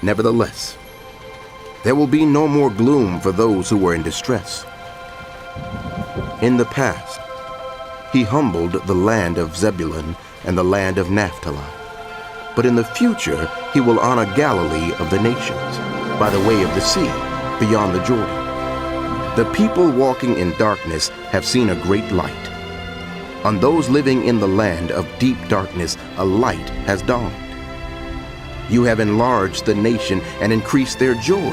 Nevertheless, there will be no more gloom for those who were in distress. In the past, he humbled the land of Zebulun and the land of Naphtali. But in the future, he will honor Galilee of the nations, by the way of the sea, beyond the Jordan. The people walking in darkness have seen a great light. On those living in the land of deep darkness, a light has dawned. You have enlarged the nation and increased their joy.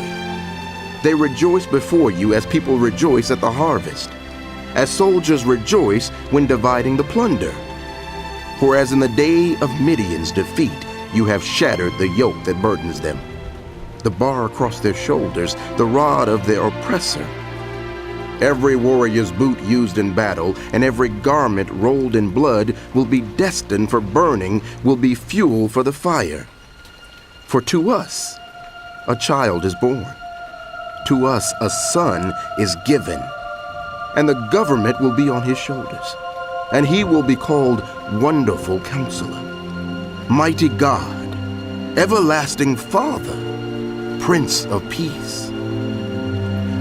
They rejoice before you as people rejoice at the harvest, as soldiers rejoice when dividing the plunder. For as in the day of Midian's defeat, you have shattered the yoke that burdens them, the bar across their shoulders, the rod of their oppressor. Every warrior's boot used in battle and every garment rolled in blood will be destined for burning, will be fuel for the fire. For to us a child is born, to us a son is given, and the government will be on his shoulders, and he will be called Wonderful Counselor, Mighty God, Everlasting Father, Prince of Peace.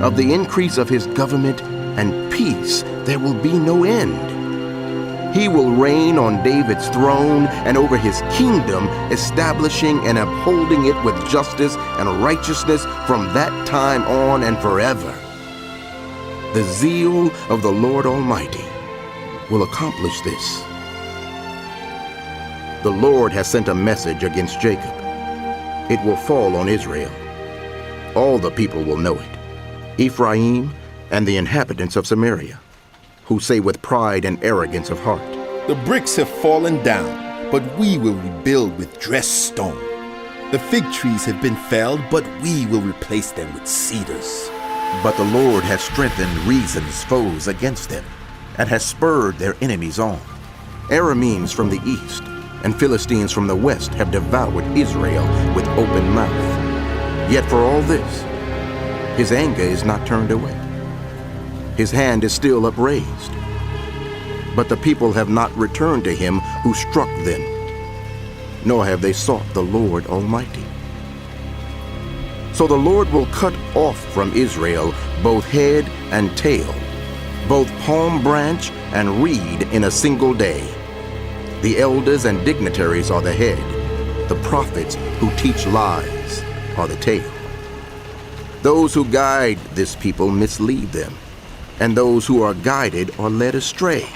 Of the increase of his government and peace there will be no end. He will reign on David's throne and over his kingdom, establishing and upholding it with justice and righteousness from that time on and forever. The zeal of the Lord Almighty will accomplish this. The Lord has sent a message against Jacob. It will fall on Israel. All the people will know it. Ephraim and the inhabitants of Samaria, who say with pride and arrogance of heart, "The bricks have fallen down, but we will rebuild with dressed stone. The fig trees have been felled, but we will replace them with cedars." But the Lord has strengthened Rezon's foes against them, and has spurred their enemies on. Arameans from the east and Philistines from the west have devoured Israel with open mouth. Yet for all this, his anger is not turned away. His hand is still upraised. But the people have not returned to him who struck them, nor have they sought the Lord Almighty. So the Lord will cut off from Israel both head and tail, both palm branch and reed in a single day. The elders and dignitaries are the head. The prophets who teach lies are the tail. Those who guide this people mislead them, and those who are guided are led astray.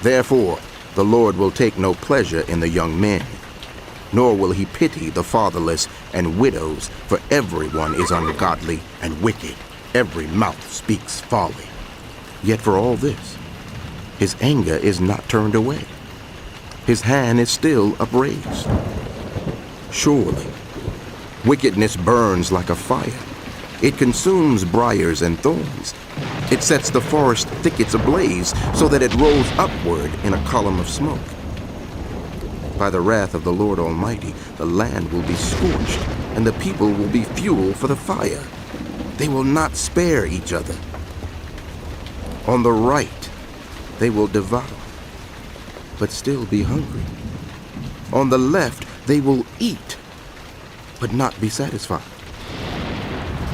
Therefore, the Lord will take no pleasure in the young men, nor will he pity the fatherless and widows, for everyone is ungodly and wicked. Every mouth speaks folly. Yet for all this, his anger is not turned away. His hand is still upraised. Surely, wickedness burns like a fire. It consumes briars and thorns. It sets the forest thickets ablaze so that it rolls upward in a column of smoke. By the wrath of the Lord Almighty, the land will be scorched, and the people will be fuel for the fire. They will not spare each other. On the right, they will devour, but still be hungry. On the left, they will eat, but not be satisfied.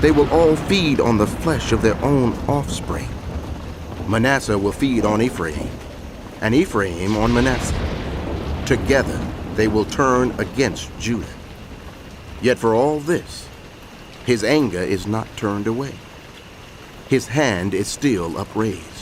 They will all feed on the flesh of their own offspring. Manasseh will feed on Ephraim, and Ephraim on Manasseh. Together they will turn against Judah. Yet for all this, his anger is not turned away. His hand is still upraised.